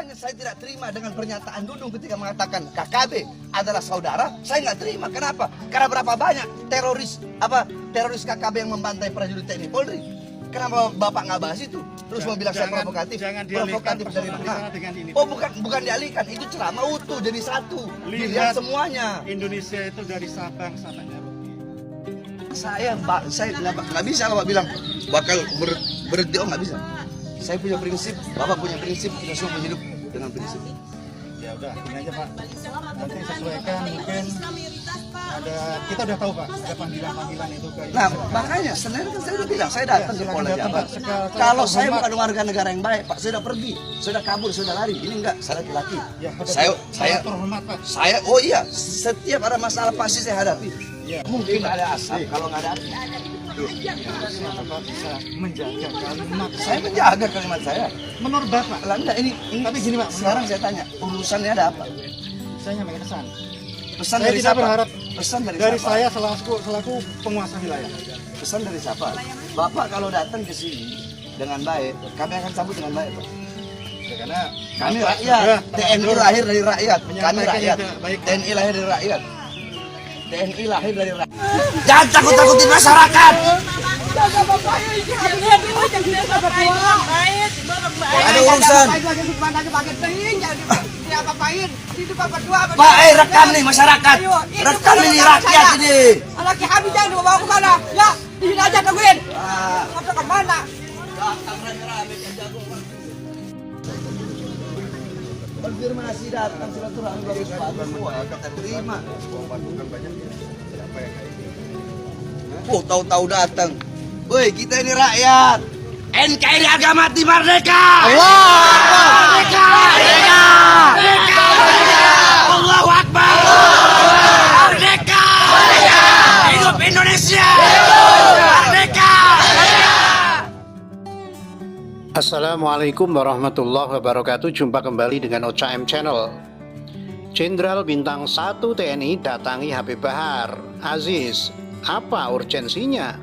Makanya saya tidak terima dengan pernyataan Dudung ketika mengatakan KKB adalah saudara. Saya nggak terima. Kenapa? Karena berapa banyak teroris KKB yang membantai prajurit TNI Polri. Kenapa Bapak nggak bahas itu? Terus mau bilang saya provokatif? Provokatif dari mana? Oh bukan dialihkan. Itu ceramah utuh jadi satu. Dilihat semuanya. Indonesia itu dari Sabang sampai Merauke. Saya nggak bisa Bapak bilang bakal berhenti. Oh nggak bisa. Saya punya prinsip, Bapak punya prinsip, kita semua hidup dengan prinsip. Ya udah, ini aja Pak. Nanti sesuaikan mungkin kita udah tahu Pak, ada panggilan-panggilan itu ke. Nah makanya Senin kan saya udah bilang, saya datang ke Polda Jabar. Kalau saya bukan warga negara yang baik, Pak, saya udah pergi, sudah kabur, sudah lari. Ini enggak, saya laki-laki. Ya, saya terhormat Pak. Oh iya, setiap ada masalah pasti saya hadapi. Ya, mungkin ada asap, kalau nggak ada api. Bapak bisa menjaga kalimat. Saya menjaga kalimat saya. Menurut Bapak, Enggak, ini tapi gini Pak, sekarang saya tanya, urusannya ada apa? saya nyampaikan pesan. Pesan Saya dari tidak siapa? berharap Pesan dari siapa? saya selaku penguasa wilayah. Pesan dari siapa? Bapak kalau datang ke sini dengan baik, kami akan sambut dengan baik, Pak. Ya, karena Kami Bapak rakyat, sudah TNI lahir dari rakyat. Kami menyampaikan rakyat, yang baik. TNI lahir dari rakyat. TNI lahir dari rakyat. Jangan takut-takutin masyarakat. Ada urusan. Pak, rekam nih masyarakat. Rekam ini rakyat ini. Laki habis jangan dibawa ke mana? Ya, di sini aja tungguin. Masuk ke mana? Konfirmasi datang silaturahmi bagus semua ya kita terima. Oh tahu-tahu datang. Woi kita ini rakyat. NKRI harga mati merdeka. Merdeka. Merdeka. Merdeka. Allahu Akbar. Merdeka. Hidup Indonesia. Merdeka. Assalamualaikum warahmatullahi wabarakatuh. Jumpa kembali dengan OCM Channel. Jenderal Bintang 1 TNI datangi Habib Bahar. Aziz, apa urgensinya?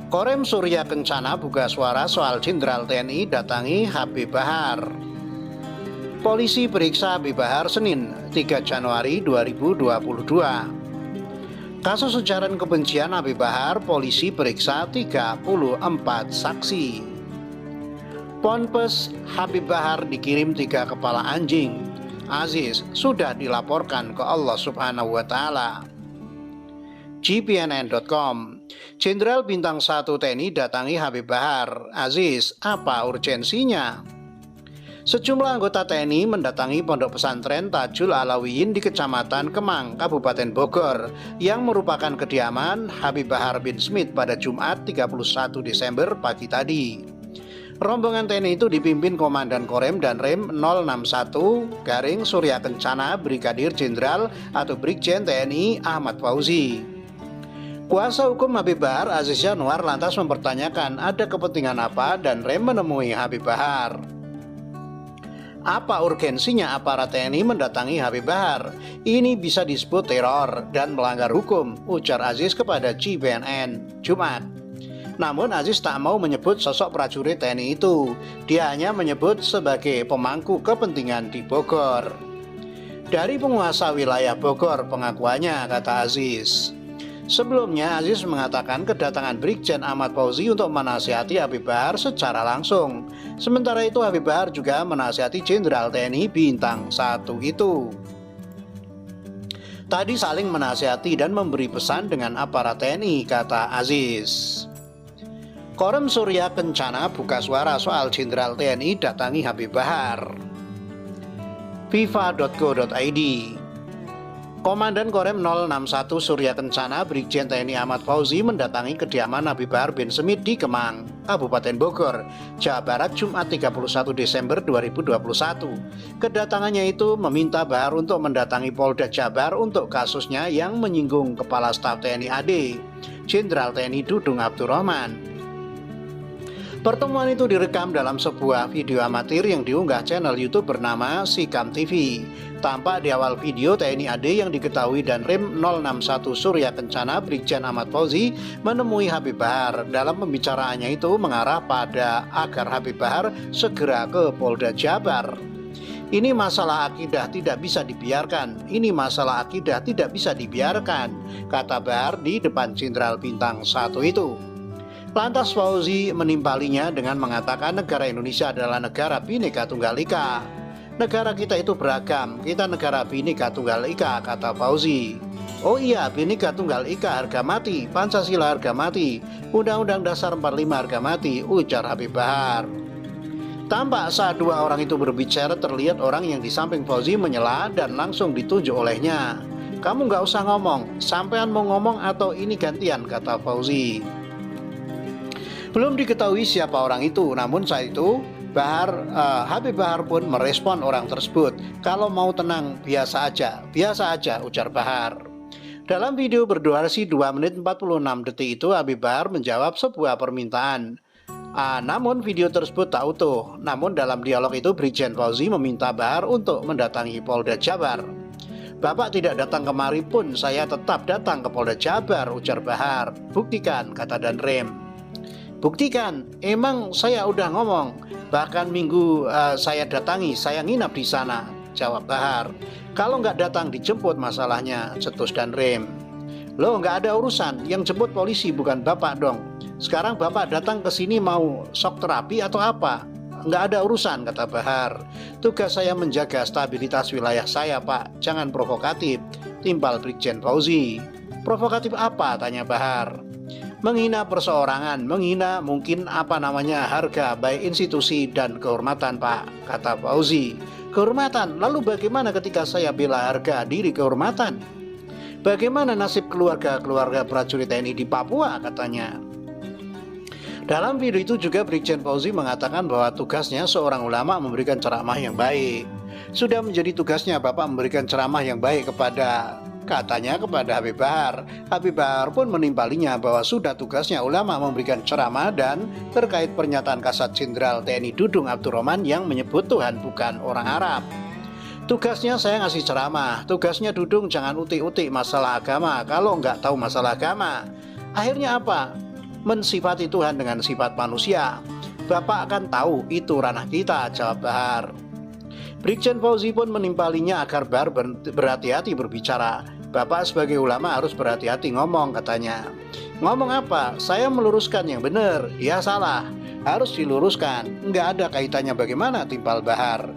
Korem Surya Kencana buka suara soal Jenderal TNI datangi Habib Bahar. Polisi periksa Habib Bahar Senin 3 Januari 2022. Kasus ujaran kebencian Habib Bahar, polisi periksa 34 saksi. Ponpes Habib Bahar dikirim 3 kepala anjing. Aziz sudah dilaporkan ke Allah Subhanahu wa Ta'ala. GPNN.com. Jenderal Bintang 1 TNI datangi Habib Bahar. Aziz, apa urgensinya? Sejumlah anggota TNI mendatangi pondok pesantren Tajul Alawiyin di Kecamatan Kemang, Kabupaten Bogor, yang merupakan kediaman Habib Bahar bin Smith pada Jumat 31 Desember pagi tadi. Rombongan TNI itu dipimpin Komandan Korem dan Rem 061 Garing Surya Kencana Brigadir Jenderal atau Brigjen TNI Ahmad Fauzi. Kuasa hukum Habib Bahar Aziz Yanuar lantas mempertanyakan ada kepentingan apa dan Rem menemui Habib Bahar. Apa urgensinya aparat TNI mendatangi Habib Bahar? Ini bisa disebut teror dan melanggar hukum, ujar Aziz kepada GPNN Jumat. Namun Aziz tak mau menyebut sosok prajurit TNI itu. Dia hanya menyebut sebagai pemangku kepentingan di Bogor. Dari penguasa wilayah Bogor pengakuannya, kata Aziz. Sebelumnya Aziz mengatakan kedatangan Brigjen Ahmad Fauzi untuk menasihati Habib Bahar secara langsung. Sementara itu Habib Bahar juga menasihati Jenderal TNI Bintang 1 itu. Tadi saling menasihati dan memberi pesan dengan aparat TNI, kata Aziz. Korem Surya Kencana buka suara soal Jenderal TNI datangi Habib Bahar. FIFA.co.id. Komandan Korem 061 Surya Kencana Brigjen TNI Ahmad Fauzi mendatangi kediaman Habib Bahar bin Smith di Kemang, Kabupaten Bogor, Jawa Barat Jumat 31 Desember 2021. Kedatangannya itu meminta Bahar untuk mendatangi Polda Jabar untuk kasusnya yang menyinggung Kepala Staf TNI AD, Jenderal TNI Dudung Abdurrahman. Pertemuan itu direkam dalam sebuah video amatir yang diunggah channel YouTube bernama Sikam TV. Tampak di awal video TNI AD yang diketahui dan Rem 061 Surya Kencana Brigjen Ahmad Fauzi menemui Habib Bahar. Dalam pembicaraannya itu mengarah pada agar Habib Bahar segera ke Polda Jabar. Ini masalah akidah tidak bisa dibiarkan. Ini masalah akidah tidak bisa dibiarkan, kata Bahar di depan Jenderal Bintang 1 itu. Lantas Fauzi menimpalinya dengan mengatakan negara Indonesia adalah negara Bhinneka Tunggal Ika. Negara kita itu beragam, kita negara Bhinneka Tunggal Ika, kata Fauzi. Oh iya, Bhinneka Tunggal Ika harga mati, Pancasila harga mati, Undang-Undang Dasar 45 harga mati, ujar Habib Bahar. Tampak saat dua orang itu berbicara terlihat orang yang di samping Fauzi menyela dan langsung ditunjuk olehnya. Kamu nggak usah ngomong, sampean mau ngomong atau ini gantian, kata Fauzi. Belum diketahui siapa orang itu, namun saat itu Habib Bahar pun merespon orang tersebut. Kalau mau tenang, biasa aja, ujar Bahar. Dalam video berdurasi 2 menit 46 detik itu, Habib Bahar menjawab sebuah permintaan. Namun video tersebut tak utuh. Namun dalam dialog itu Brigjen Fauzi meminta Bahar untuk mendatangi Polda Jabar. Bapak tidak datang kemari pun saya tetap datang ke Polda Jabar, ujar Bahar. Buktikan, kata Danrem. Buktikan, emang saya udah ngomong. Bahkan minggu saya datangi, saya nginap di sana, jawab Bahar. Kalau nggak datang dijemput masalahnya, cetus Danrem. Loh, nggak ada urusan, yang jemput polisi bukan Bapak dong. Sekarang Bapak datang ke sini mau shock terapi atau apa? Nggak ada urusan, kata Bahar. Tugas saya menjaga stabilitas wilayah saya, Pak. Jangan provokatif, timpal Brigjen Fauzi. Provokatif apa? Tanya Bahar. Menghina perseorangan, menghina mungkin harga baik institusi dan kehormatan, Pak, kata Fauzi. Kehormatan, lalu bagaimana ketika saya bela harga diri kehormatan? Bagaimana nasib keluarga prajurit TNI di Papua, katanya. Dalam video itu juga Brigjen Fauzi mengatakan bahwa tugasnya seorang ulama memberikan ceramah yang baik. Sudah menjadi tugasnya Bapak memberikan ceramah yang baik kepada Habib Bahar. Habib Bahar pun menimpalinya bahwa sudah tugasnya ulama memberikan ceramah dan terkait pernyataan Kasat Jenderal TNI Dudung Abdurrahman yang menyebut Tuhan bukan orang Arab. Tugasnya saya ngasih ceramah, tugasnya Dudung jangan utik-utik masalah agama kalau nggak tahu masalah agama. Akhirnya apa? Mensifati Tuhan dengan sifat manusia. Bapak akan tahu itu ranah kita, jawab Bahar. Brigjen Fauzi pun menimpalinya agar Bahar berhati-hati berbicara. Bapak sebagai ulama harus berhati-hati ngomong, katanya. Ngomong apa? Saya meluruskan yang benar, dia salah. Harus diluruskan, nggak ada kaitannya bagaimana, timpal Bahar.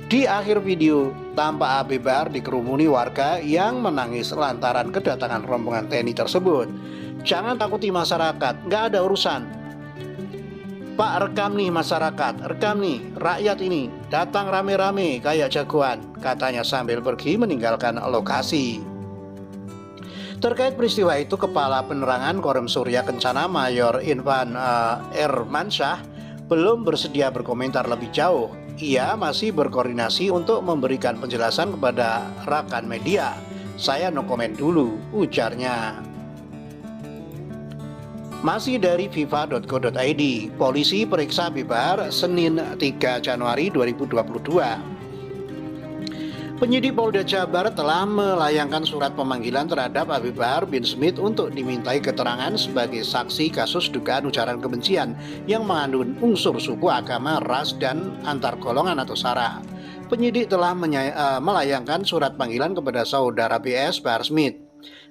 Di akhir video, tampak Habib Bahar dikerumuni warga yang menangis lantaran kedatangan rombongan TNI tersebut. Jangan takuti masyarakat, nggak ada urusan. Pak, rekam nih masyarakat, rekam nih rakyat ini, datang rame-rame kayak jagoan, katanya sambil pergi meninggalkan lokasi. Terkait peristiwa itu, Kepala Penerangan Korem Surya Kencana Mayor Irfan Irmansyah belum bersedia berkomentar lebih jauh. Ia masih berkoordinasi untuk memberikan penjelasan kepada rekan media. Saya no komen dulu, ujarnya. Masih dari viva.co.id, polisi periksa Habib Bahar Senin 3 Januari 2022. Penyidik Polda Jabar telah melayangkan surat pemanggilan terhadap Habib Bahar bin Smith untuk dimintai keterangan sebagai saksi kasus dugaan ujaran kebencian yang mengandung unsur suku, agama, ras, dan antar golongan atau SARA. Penyidik telah melayangkan surat panggilan kepada saudara BS Bahar Smith.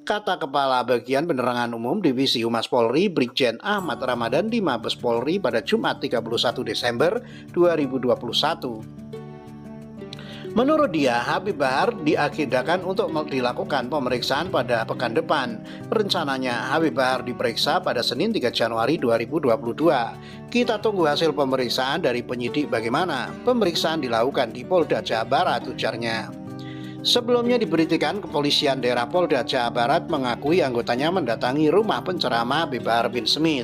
Kata Kepala Bagian Penerangan Umum Divisi Humas Polri Brigjen Ahmad Ramadan di Mabes Polri pada Jumat 31 Desember 2021. Menurut dia, Habib Bahar diagendakan untuk dilakukan pemeriksaan pada pekan depan. Rencananya Habib Bahar diperiksa pada Senin 3 Januari 2022. Kita tunggu hasil pemeriksaan dari penyidik bagaimana. Pemeriksaan dilakukan di Polda Jawa Barat, ujarnya. Sebelumnya diberitakan kepolisian daerah Polda Jawa Barat mengakui anggotanya mendatangi rumah penceramah Habib Bahar bin Smith.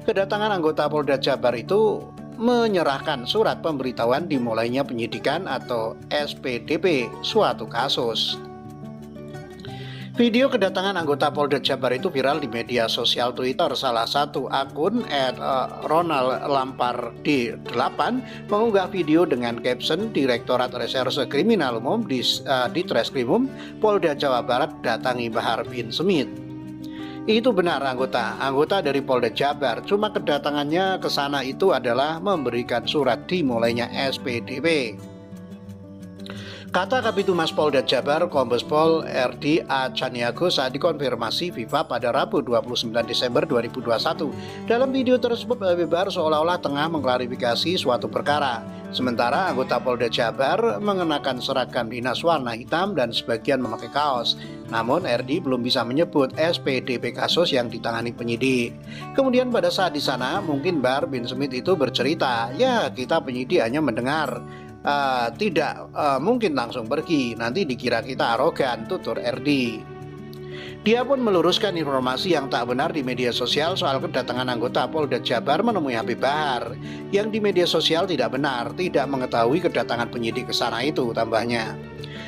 Kedatangan anggota Polda Jabar itu menyerahkan surat pemberitahuan dimulainya penyidikan atau SPDP suatu kasus. Video kedatangan anggota Polda Jabar itu viral di media sosial Twitter. Salah satu akun @ronaldlampardi8 mengunggah video dengan caption Direktorat Reserse Kriminal Umum di Treskrimum Polda Jawa Barat datangi Bahar bin Smith. Itu benar anggota dari Polda Jabar, cuma kedatangannya ke sana itu adalah memberikan surat dimulainya SPDP. Kata Kabitumas Polda Jabar Kombes Pol RD A. Caniago saat dikonfirmasi FIFA pada Rabu 29 Desember 2021. Dalam video tersebut Habib Bahar seolah-olah tengah mengklarifikasi suatu perkara. Sementara anggota Polda Jabar mengenakan seragam dinas warna hitam dan sebagian memakai kaos. Namun RD belum bisa menyebut SPDP kasus yang ditangani penyidik. Kemudian pada saat di sana mungkin Bahar bin Smith itu bercerita, ya kita penyidik hanya mendengar. Tidak mungkin langsung pergi, nanti dikira kita arogan, tutur RD. Dia pun meluruskan informasi yang tak benar di media sosial soal kedatangan anggota Polda Jabar menemui Habib Bahar. Yang di media sosial tidak benar, tidak mengetahui kedatangan penyidik ke sana itu, tambahnya.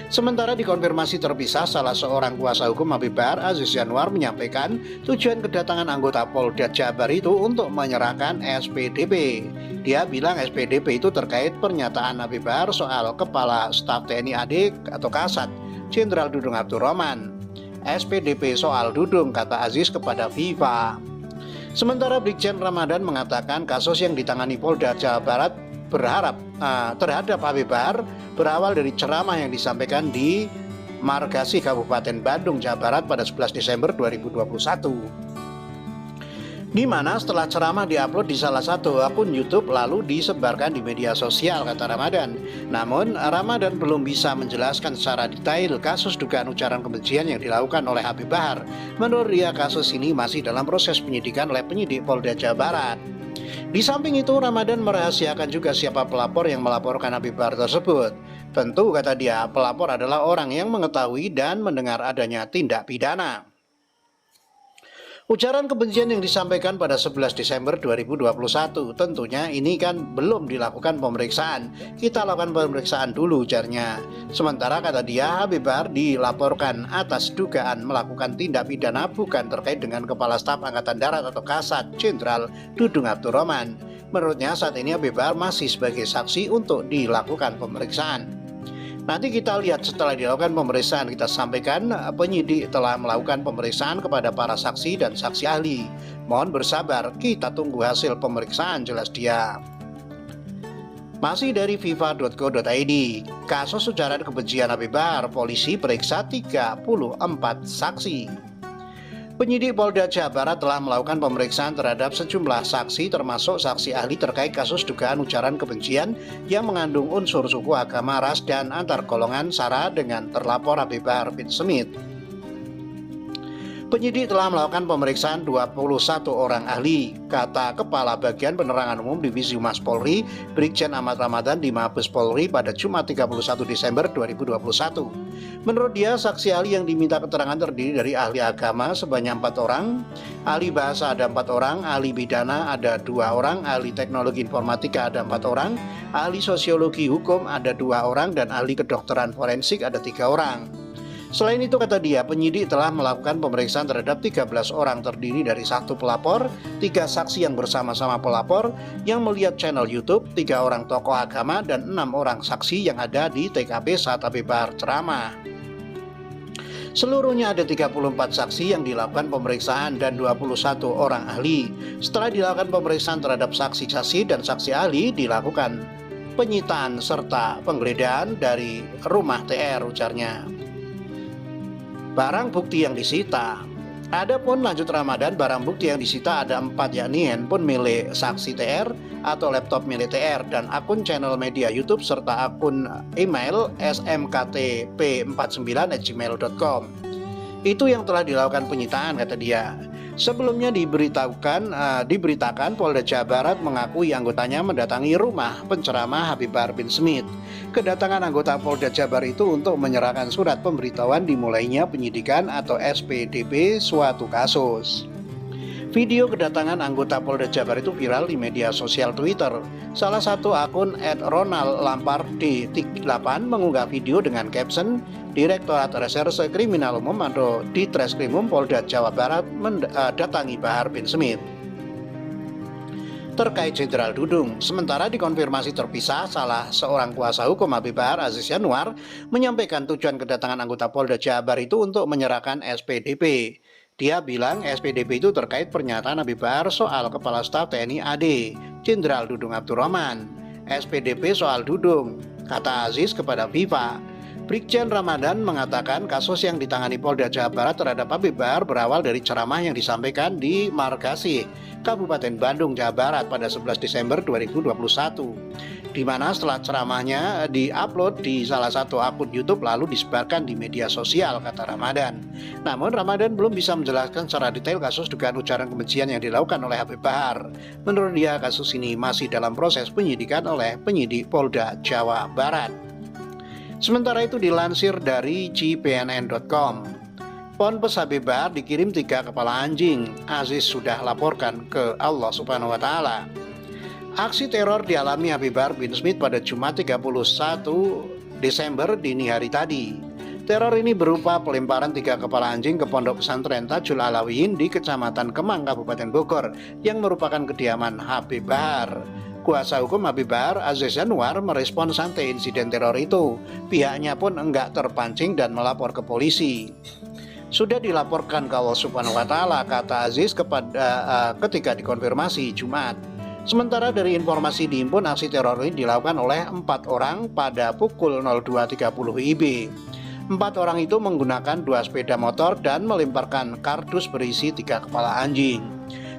Sementara dikonfirmasi terpisah, salah seorang kuasa hukum Habib Bahar, Aziz Yanuar, menyampaikan tujuan kedatangan anggota Polda Jabar itu untuk menyerahkan SPDP. Dia bilang SPDP itu terkait pernyataan Habib Bahar soal Kepala Staf TNI AD atau Kasat, Jenderal Dudung Abdurrahman. SPDP soal Dudung, kata Aziz kepada FIFA. Sementara Brigjen Ramadan mengatakan kasus yang ditangani Polda Jawa Barat terhadap Habib Bahar berawal dari ceramah yang disampaikan di Margasi Kabupaten Bandung, Jawa Barat pada 11 Desember 2021. Di mana setelah ceramah diupload di salah satu akun YouTube lalu disebarkan di media sosial, kata Ramadan. Namun Ramadan belum bisa menjelaskan secara detail kasus dugaan ujaran kebencian yang dilakukan oleh Habib Bahar. Menurut dia kasus ini masih dalam proses penyidikan oleh penyidik Polda Jawa Barat. Di samping itu Ramadan merahasiakan juga siapa pelapor yang melaporkan Habib Bahar tersebut. Tentu, kata dia, pelapor adalah orang yang mengetahui dan mendengar adanya tindak pidana. Ujaran kebencian yang disampaikan pada 11 Desember 2021, tentunya ini kan belum dilakukan pemeriksaan. Kita lakukan pemeriksaan dulu, ujarnya. Sementara kata dia, Habib Bahar dilaporkan atas dugaan melakukan tindak pidana bukan terkait dengan Kepala Staf Angkatan Darat atau Kasat, Jenderal Dudung Abdurrahman. Menurutnya saat ini Habib Bahar masih sebagai saksi untuk dilakukan pemeriksaan. Nanti kita lihat setelah dilakukan pemeriksaan, kita sampaikan penyidik telah melakukan pemeriksaan kepada para saksi dan saksi ahli. Mohon bersabar, kita tunggu hasil pemeriksaan, jelas dia. Masih dari fifa.co.id, kasus ujaran kebencian Habib Bahar, polisi periksa 34 saksi. Penyidik Polda Jawa Barat telah melakukan pemeriksaan terhadap sejumlah saksi termasuk saksi ahli terkait kasus dugaan ujaran kebencian yang mengandung unsur suku, agama, ras, dan antar golongan sara dengan terlapor Habib Bahar bin Smith. Penyidik telah melakukan pemeriksaan 21 orang ahli, kata Kepala Bagian Penerangan Umum Divisi Humas Polri, Brigjen Ahmad Ramadan di Mabes Polri pada Jumat 31 Desember 2021. Menurut dia, saksi ahli yang diminta keterangan terdiri dari ahli agama sebanyak 4 orang, ahli bahasa ada 4 orang, ahli pidana ada 2 orang, ahli teknologi informatika ada 4 orang, ahli sosiologi hukum ada 2 orang, dan ahli kedokteran forensik ada 3 orang. Selain itu, kata dia, penyidik telah melakukan pemeriksaan terhadap 13 orang terdiri dari 1 pelapor, 3 saksi yang bersama-sama pelapor yang melihat channel YouTube, 3 orang tokoh agama, dan 6 orang saksi yang ada di TKP saat Habib Bahar ceramah. Seluruhnya ada 34 saksi yang dilakukan pemeriksaan dan 21 orang ahli. Setelah dilakukan pemeriksaan terhadap saksi-saksi dan saksi ahli, dilakukan penyitaan serta penggeledahan dari rumah TR, ujarnya. Barang bukti yang disita. Adapun lanjut Ramadan, barang bukti yang disita ada 4, yakni handphone milik saksi TR atau laptop milik TR dan akun channel media YouTube serta akun email smktp49@gmail.com. Itu yang telah dilakukan penyitaan, kata dia. Sebelumnya diberitakan Polda Jawa Barat mengakui anggotanya mendatangi rumah penceramah Habib Bahar bin Smith. Kedatangan anggota Polda Jabar itu untuk menyerahkan surat pemberitahuan dimulainya penyidikan atau SPDP suatu kasus. Video kedatangan anggota Polda Jabar itu viral di media sosial Twitter. Salah satu akun @ronald_lampard_8 mengunggah video dengan caption, Direktorat Reserse Kriminal Umum atau Ditreskrimum Polda Jawa Barat mendatangi Bahar bin Smith terkait Jenderal Dudung. Sementara dikonfirmasi terpisah, salah seorang kuasa hukum Habib Bahar, Aziz Yanuar, menyampaikan tujuan kedatangan anggota Polda Jabar itu untuk menyerahkan SPDP. Dia bilang SPDP itu terkait pernyataan Habib Bahar soal Kepala Staf TNI AD, Jenderal Dudung Abdurrahman. SPDP soal Dudung, kata Aziz kepada FIFA. Brigjen Ramadan mengatakan kasus yang ditangani Polda Jawa Barat terhadap Habib Bahar berawal dari ceramah yang disampaikan di Margasih, Kabupaten Bandung, Jawa Barat pada 11 Desember 2021. Di mana setelah ceramahnya diupload di salah satu akun YouTube lalu disebarkan di media sosial, kata Ramadan. Namun Ramadan belum bisa menjelaskan secara detail kasus dugaan ujaran kebencian yang dilakukan oleh Habib Bahar. Menurut dia kasus ini masih dalam proses penyidikan oleh penyidik Polda Jawa Barat. Sementara itu dilansir dari cpnn.com, Ponpes Habib Bahar dikirim 3 kepala anjing. Aziz sudah laporkan ke Allah Subhanahu wa Ta'ala. Aksi teror dialami Habib Bahar bin Smith pada Jumat 31 Desember dini hari tadi. Teror ini berupa pelemparan 3 kepala anjing ke pondok pesantren Tajul Alawiyin di Kecamatan Kemang, Kabupaten Bogor, yang merupakan kediaman Habib Bahar. Kuasa hukum Habib Bahar, Aziz Anwar, merespon santai insiden teror itu. Pihaknya pun enggak terpancing dan melapor ke polisi. Sudah dilaporkan ke Allah Subhanahu wa Ta'ala, kata Aziz ketika dikonfirmasi Jumat. Sementara dari informasi dihimpun, aksi teror ini dilakukan oleh 4 orang pada pukul 02.30 IB. 4 orang itu menggunakan 2 sepeda motor dan melemparkan kardus berisi 3 kepala anjing.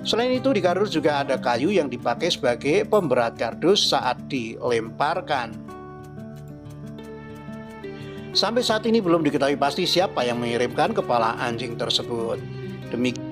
Selain itu di kardus juga ada kayu yang dipakai sebagai pemberat kardus saat dilemparkan. Sampai saat ini belum diketahui pasti siapa yang mengirimkan kepala anjing tersebut. Demikian